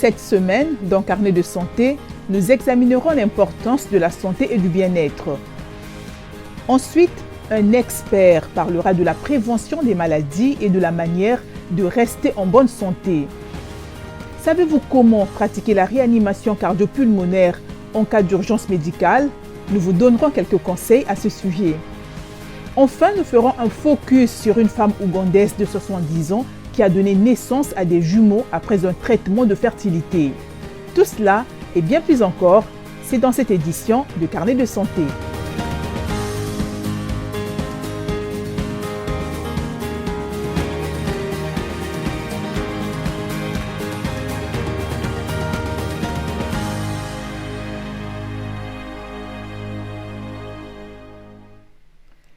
Cette semaine, dans Carnet de santé, nous examinerons l'importance de la santé et du bien-être. Ensuite, un expert parlera de la prévention des maladies et de la manière de rester en bonne santé. Savez-vous comment pratiquer la réanimation cardio-pulmonaire en cas d'urgence médicale? Nous vous donnerons quelques conseils à ce sujet. Enfin, nous ferons un focus sur une femme ougandaise de 70 ans qui a donné naissance à des jumeaux après un traitement de fertilité. Tout cela et bien plus encore, c'est dans cette édition de Carnet de santé.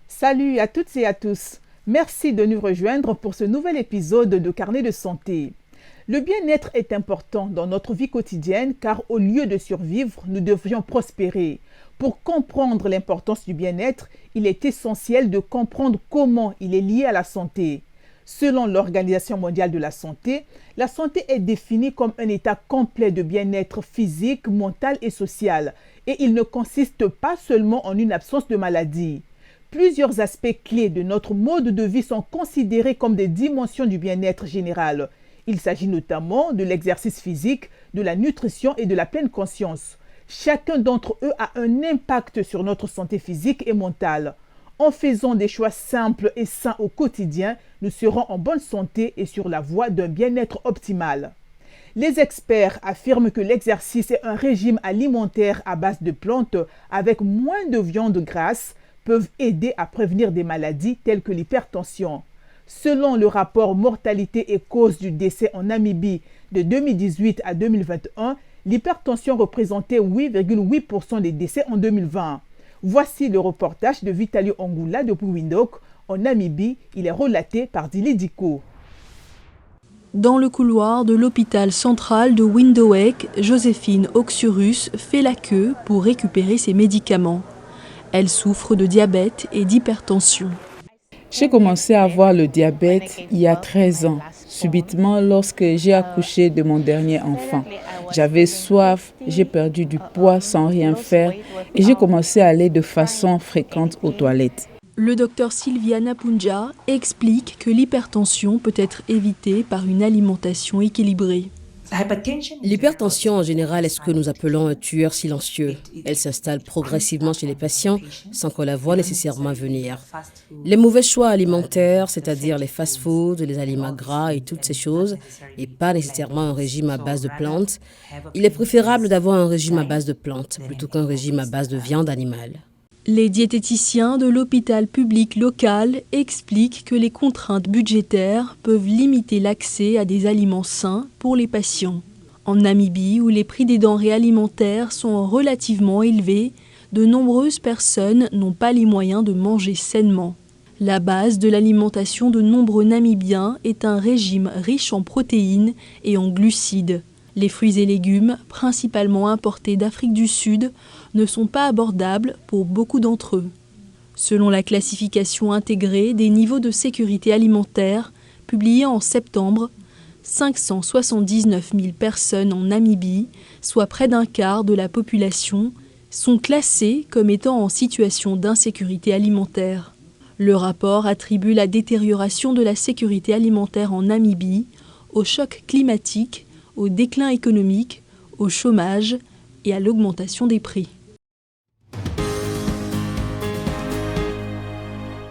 Salut à toutes et à tous. Merci de nous rejoindre pour ce nouvel épisode de Carnet de santé. Le bien-être est important dans notre vie quotidienne car au lieu de survivre, nous devrions prospérer. Pour comprendre l'importance du bien-être, il est essentiel de comprendre comment il est lié à la santé. Selon l'Organisation mondiale de la santé est définie comme un état complet de bien-être physique, mental et social. Et il ne consiste pas seulement en une absence de maladie. Plusieurs aspects clés de notre mode de vie sont considérés comme des dimensions du bien-être général. Il s'agit notamment de l'exercice physique, de la nutrition et de la pleine conscience. Chacun d'entre eux a un impact sur notre santé physique et mentale. En faisant des choix simples et sains au quotidien, nous serons en bonne santé et sur la voie d'un bien-être optimal. Les experts affirment que l'exercice et un régime alimentaire à base de plantes avec moins de viande grasse peuvent aider à prévenir des maladies telles que l'hypertension. Selon le rapport mortalité et causes du décès en Namibie de 2018 à 2021, l'hypertension représentait 8,8% des décès en 2020. Voici le reportage de Vitali Ongula depuis Windhoek. En Namibie, il est relaté par Dili Diko. Dans le couloir de l'hôpital central de Windhoek, Joséphine Oxurus fait la queue pour récupérer ses médicaments. Elle souffre de diabète et d'hypertension. J'ai commencé à avoir le diabète il y a 13 ans, subitement lorsque j'ai accouché de mon dernier enfant. J'avais soif, j'ai perdu du poids sans rien faire et j'ai commencé à aller de façon fréquente aux toilettes. Le docteur Sylviana Punja explique que l'hypertension peut être évitée par une alimentation équilibrée. L'hypertension en général est ce que nous appelons un tueur silencieux. Elle s'installe progressivement chez les patients sans qu'on la voie nécessairement venir. Les mauvais choix alimentaires, c'est-à-dire les fast-foods, les aliments gras et toutes ces choses, et pas nécessairement un régime à base de plantes, il est préférable d'avoir un régime à base de plantes plutôt qu'un régime à base de viande animale. Les diététiciens de l'hôpital public local expliquent que les contraintes budgétaires peuvent limiter l'accès à des aliments sains pour les patients. En Namibie, où les prix des denrées alimentaires sont relativement élevés, de nombreuses personnes n'ont pas les moyens de manger sainement. La base de l'alimentation de nombreux Namibiens est un régime riche en protéines et en glucides. Les fruits et légumes, principalement importés d'Afrique du Sud, ne sont pas abordables pour beaucoup d'entre eux. Selon la classification intégrée des niveaux de sécurité alimentaire, publiée en septembre, 579 000 personnes en Namibie, soit près d'un quart de la population, sont classées comme étant en situation d'insécurité alimentaire. Le rapport attribue la détérioration de la sécurité alimentaire en Namibie au choc climatique, au déclin économique, au chômage et à l'augmentation des prix.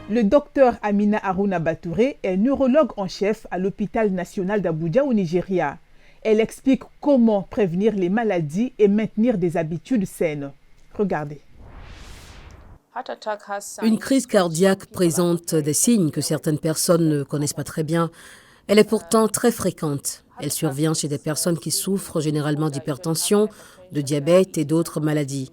Le docteur Amina Haruna Batouré est neurologue en chef à l'hôpital national d'Abuja au Nigeria. Elle explique comment prévenir les maladies et maintenir des habitudes saines. Regardez. Une crise cardiaque présente des signes que certaines personnes ne connaissent pas très bien. Elle est pourtant très fréquente. Elle survient chez des personnes qui souffrent généralement d'hypertension, de diabète et d'autres maladies.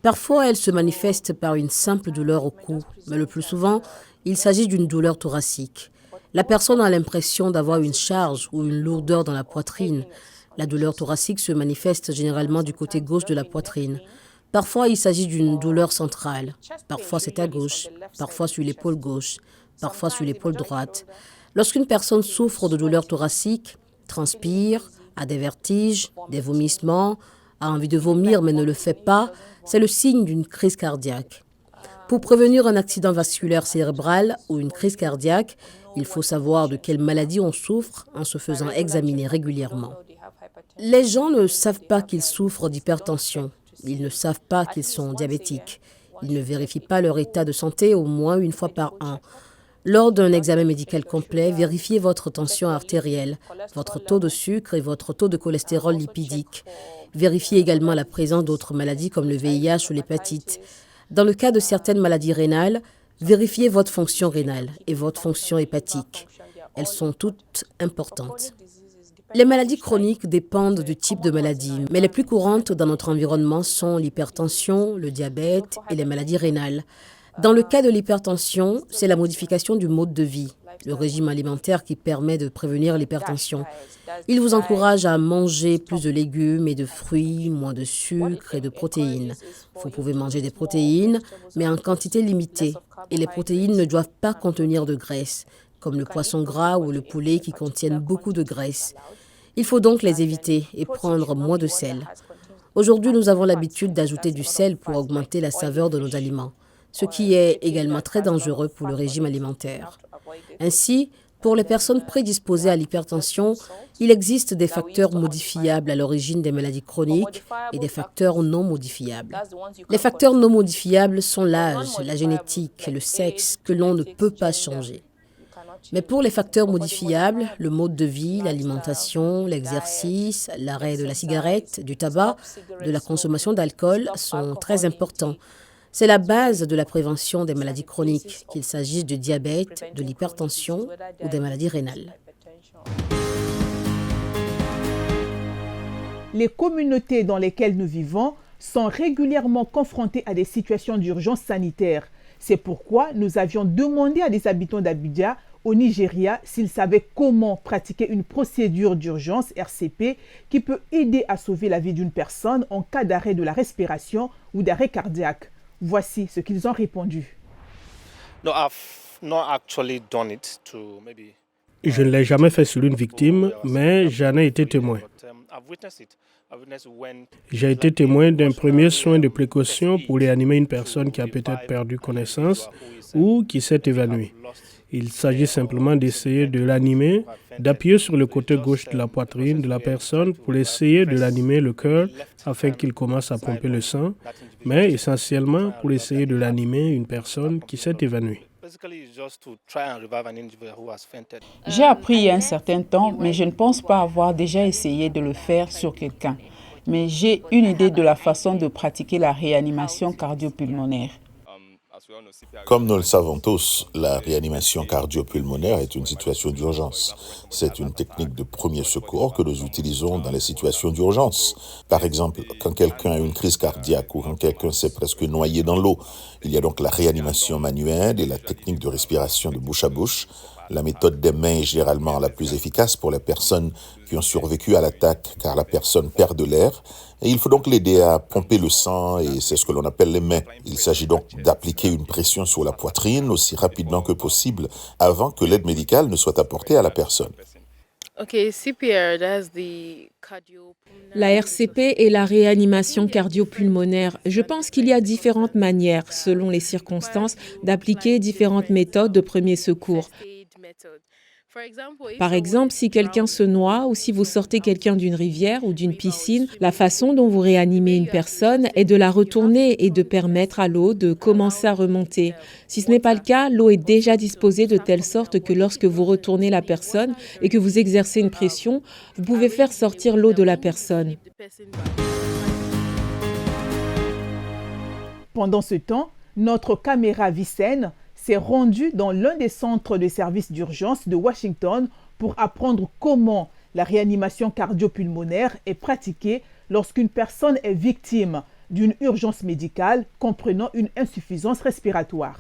Parfois, elle se manifeste par une simple douleur au cou, mais le plus souvent, il s'agit d'une douleur thoracique. La personne a l'impression d'avoir une charge ou une lourdeur dans la poitrine. La douleur thoracique se manifeste généralement du côté gauche de la poitrine. Parfois, il s'agit d'une douleur centrale. Parfois, c'est à gauche, parfois sur l'épaule gauche, parfois sur l'épaule droite. Lorsqu'une personne souffre de douleur thoracique, transpire, a des vertiges, des vomissements, a envie de vomir mais ne le fait pas, c'est le signe d'une crise cardiaque. Pour prévenir un accident vasculaire cérébral ou une crise cardiaque, il faut savoir de quelle maladie on souffre en se faisant examiner régulièrement. Les gens ne savent pas qu'ils souffrent d'hypertension. Ils ne savent pas qu'ils sont diabétiques. Ils ne vérifient pas leur état de santé au moins une fois par an. Lors d'un examen médical complet, vérifiez votre tension artérielle, votre taux de sucre et votre taux de cholestérol lipidique. Vérifiez également la présence d'autres maladies comme le VIH ou l'hépatite. Dans le cas de certaines maladies rénales, vérifiez votre fonction rénale et votre fonction hépatique. Elles sont toutes importantes. Les maladies chroniques dépendent du type de maladie, mais les plus courantes dans notre environnement sont l'hypertension, le diabète et les maladies rénales. Dans le cas de l'hypertension, c'est la modification du mode de vie, le régime alimentaire qui permet de prévenir l'hypertension. Il vous encourage à manger plus de légumes et de fruits, moins de sucre et de protéines. Vous pouvez manger des protéines, mais en quantité limitée. Et les protéines ne doivent pas contenir de graisse, comme le poisson gras ou le poulet qui contiennent beaucoup de graisse. Il faut donc les éviter et prendre moins de sel. Aujourd'hui, nous avons l'habitude d'ajouter du sel pour augmenter la saveur de nos aliments, ce qui est également très dangereux pour le régime alimentaire. Ainsi, pour les personnes prédisposées à l'hypertension, il existe des facteurs modifiables à l'origine des maladies chroniques et des facteurs non modifiables. Les facteurs non modifiables sont l'âge, la génétique, le sexe, que l'on ne peut pas changer. Mais pour les facteurs modifiables, le mode de vie, l'alimentation, l'exercice, l'arrêt de la cigarette, du tabac, de la consommation d'alcool sont très importants. C'est la base de la prévention des maladies chroniques, qu'il s'agisse du diabète, de l'hypertension ou des maladies rénales. Les communautés dans lesquelles nous vivons sont régulièrement confrontées à des situations d'urgence sanitaire. C'est pourquoi nous avions demandé à des habitants d'Abidjan, au Nigeria, s'ils savaient comment pratiquer une procédure d'urgence RCP qui peut aider à sauver la vie d'une personne en cas d'arrêt de la respiration ou d'arrêt cardiaque. Voici ce qu'ils ont répondu. Je ne l'ai jamais fait sur une victime, mais j'en ai été témoin. J'ai été témoin d'un premier soin de précaution pour réanimer une personne qui a peut-être perdu connaissance ou qui s'est évanouie. Il s'agit simplement d'essayer de l'animer, d'appuyer sur le côté gauche de la poitrine de la personne pour essayer de l'animer le cœur afin qu'il commence à pomper le sang, mais essentiellement pour essayer de l'animer une personne qui s'est évanouie. J'ai appris il y a un certain temps, mais je ne pense pas avoir déjà essayé de le faire sur quelqu'un. Mais j'ai une idée de la façon de pratiquer la réanimation cardio-pulmonaire. Comme nous le savons tous, la réanimation cardio-pulmonaire est une situation d'urgence. C'est une technique de premier secours que nous utilisons dans les situations d'urgence. Par exemple, quand quelqu'un a une crise cardiaque ou quand quelqu'un s'est presque noyé dans l'eau, il y a donc la réanimation manuelle et la technique de respiration de bouche à bouche. La méthode des mains est généralement la plus efficace pour les personnes qui ont survécu à l'attaque car la personne perd de l'air et il faut donc l'aider à pomper le sang et c'est ce que l'on appelle les mains. Il s'agit donc d'appliquer une pression sur la poitrine aussi rapidement que possible avant que l'aide médicale ne soit apportée à la personne. La RCP et la réanimation cardio-pulmonaire. Je pense qu'il y a différentes manières, selon les circonstances, d'appliquer différentes méthodes de premier secours. Par exemple, si quelqu'un se noie ou si vous sortez quelqu'un d'une rivière ou d'une piscine, la façon dont vous réanimez une personne est de la retourner et de permettre à l'eau de commencer à remonter. Si ce n'est pas le cas, l'eau est déjà disposée de telle sorte que lorsque vous retournez la personne et que vous exercez une pression, vous pouvez faire sortir l'eau de la personne. Pendant ce temps, notre caméra Vicenne s'est rendue dans l'un des centres de services d'urgence de Washington pour apprendre comment la réanimation cardio-pulmonaire est pratiquée lorsqu'une personne est victime d'une urgence médicale comprenant une insuffisance respiratoire.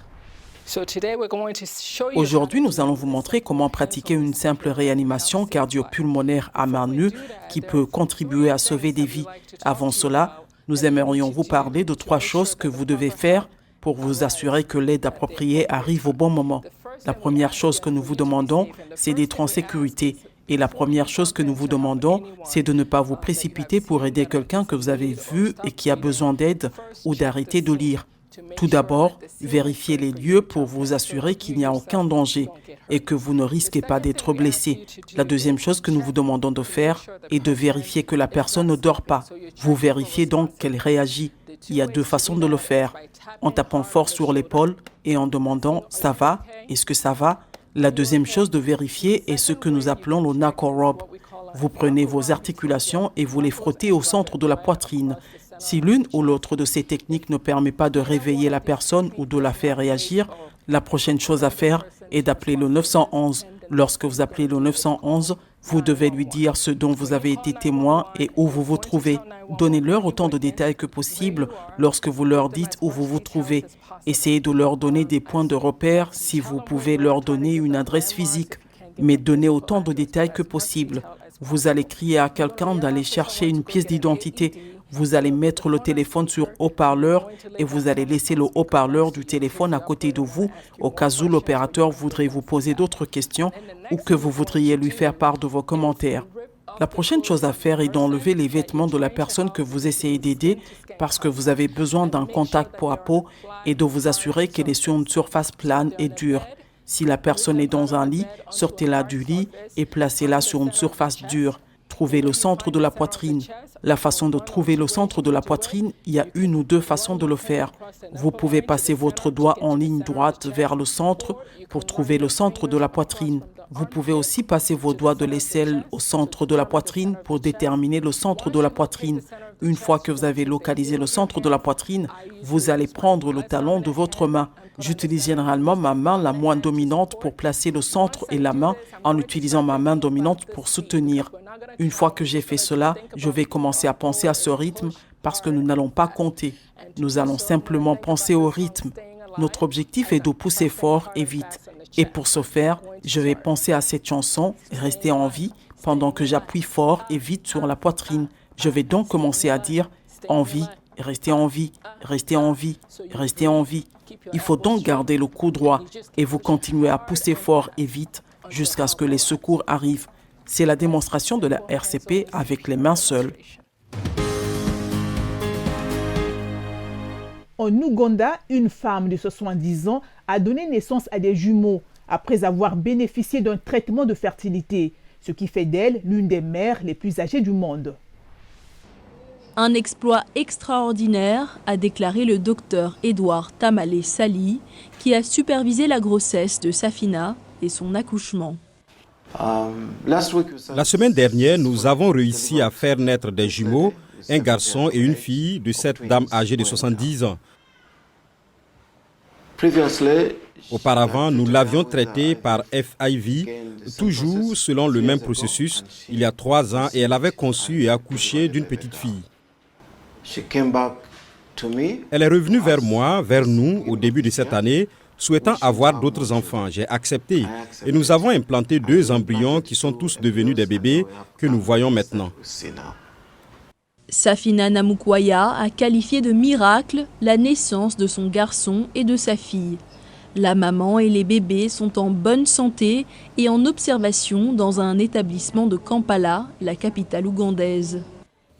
Aujourd'hui, nous allons vous montrer comment pratiquer une simple réanimation cardio-pulmonaire à main nue qui peut contribuer à sauver des vies. Avant cela, nous aimerions vous parler de 3 choses que vous devez faire pour vous assurer que l'aide appropriée arrive au bon moment. La première chose que nous vous demandons, c'est d'être en sécurité. Et la première chose que nous vous demandons, c'est de ne pas vous précipiter pour aider quelqu'un que vous avez vu et qui a besoin d'aide ou d'arrêter de lire. Tout d'abord, vérifiez les lieux pour vous assurer qu'il n'y a aucun danger et que vous ne risquez pas d'être blessé. La deuxième chose que nous vous demandons de faire est de vérifier que la personne ne dort pas. Vous vérifiez donc qu'elle réagit. Il y a 2 façons de le faire. En tapant fort sur l'épaule et en demandant « ça va ? Est-ce que ça va ?» La deuxième chose de vérifier est ce que nous appelons le knuckle rub. Vous prenez vos articulations et vous les frottez au centre de la poitrine. Si l'une ou l'autre de ces techniques ne permet pas de réveiller la personne ou de la faire réagir, la prochaine chose à faire est d'appeler le 911. Lorsque vous appelez le 911, vous devez lui dire ce dont vous avez été témoin et où vous vous trouvez. Donnez-leur autant de détails que possible lorsque vous leur dites où vous vous trouvez. Essayez de leur donner des points de repère si vous pouvez leur donner une adresse physique, mais donnez autant de détails que possible. Vous allez crier à quelqu'un d'aller chercher une pièce d'identité. Vous allez mettre le téléphone sur haut-parleur et vous allez laisser le haut-parleur du téléphone à côté de vous au cas où l'opérateur voudrait vous poser d'autres questions ou que vous voudriez lui faire part de vos commentaires. La prochaine chose à faire est d'enlever les vêtements de la personne que vous essayez d'aider parce que vous avez besoin d'un contact peau à peau et de vous assurer qu'elle est sur une surface plane et dure. Si la personne est dans un lit, sortez-la du lit et placez-la sur une surface dure. Trouvez le centre de la poitrine. La façon de trouver le centre de la poitrine, il y a 1 ou 2 façons de le faire. Vous pouvez passer votre doigt en ligne droite vers le centre pour trouver le centre de la poitrine. Vous pouvez aussi passer vos doigts de l'aisselle au centre de la poitrine pour déterminer le centre de la poitrine. Une fois que vous avez localisé le centre de la poitrine, vous allez prendre le talon de votre main. J'utilise généralement ma main la moins dominante pour placer le centre et la main en utilisant ma main dominante pour soutenir. Une fois que j'ai fait cela, je vais commencer à penser à ce rythme parce que nous n'allons pas compter. Nous allons simplement penser au rythme. Notre objectif est de pousser fort et vite. Et pour ce faire, je vais penser à cette chanson et rester en vie pendant que j'appuie fort et vite sur la poitrine. Je vais donc commencer à dire « en vie ». Restez en vie, restez en vie, restez en vie. Il faut donc garder le cou droit et vous continuez à pousser fort et vite jusqu'à ce que les secours arrivent. C'est la démonstration de la RCP avec les mains seules. En Ouganda, une femme de 70 ans a donné naissance à des jumeaux après avoir bénéficié d'un traitement de fertilité, ce qui fait d'elle l'une des mères les plus âgées du monde. Un exploit extraordinaire, a déclaré le docteur Edouard Tamale Sali, qui a supervisé la grossesse de Safina et son accouchement. La semaine dernière, nous avons réussi à faire naître des jumeaux, un garçon et une fille de cette dame âgée de 70 ans. Auparavant, nous l'avions traitée par FIV, toujours selon le même processus, il y a 3 ans, et elle avait conçu et accouché d'une petite fille. Elle est revenue vers moi, vers nous, au début de cette année, souhaitant avoir d'autres enfants. J'ai accepté et nous avons implanté 2 embryons qui sont tous devenus des bébés que nous voyons maintenant. Safina Namukwaya a qualifié de miracle la naissance de son garçon et de sa fille. La maman et les bébés sont en bonne santé et en observation dans un établissement de Kampala, la capitale ougandaise.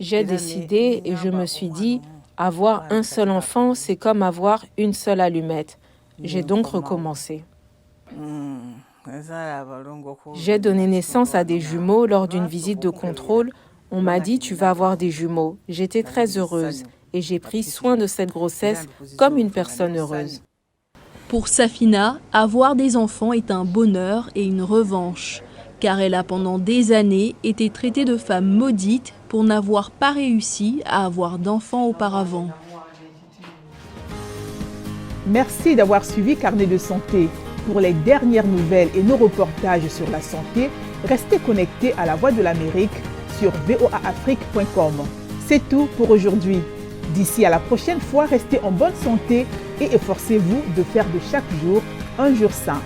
J'ai décidé et je me suis dit, avoir un seul enfant, c'est comme avoir une seule allumette. J'ai donc recommencé. J'ai donné naissance à des jumeaux lors d'une visite de contrôle. On m'a dit, tu vas avoir des jumeaux. J'étais très heureuse et j'ai pris soin de cette grossesse comme une personne heureuse. Pour Safina, avoir des enfants est un bonheur et une revanche, car elle a pendant des années été traitée de femme maudite pour n'avoir pas réussi à avoir d'enfants auparavant. Merci d'avoir suivi Carnet de santé. Pour les dernières nouvelles et nos reportages sur la santé, restez connectés à La Voix de l'Amérique sur voaafrique.com. C'est tout pour aujourd'hui. D'ici à la prochaine fois, restez en bonne santé et efforcez-vous de faire de chaque jour un jour sain.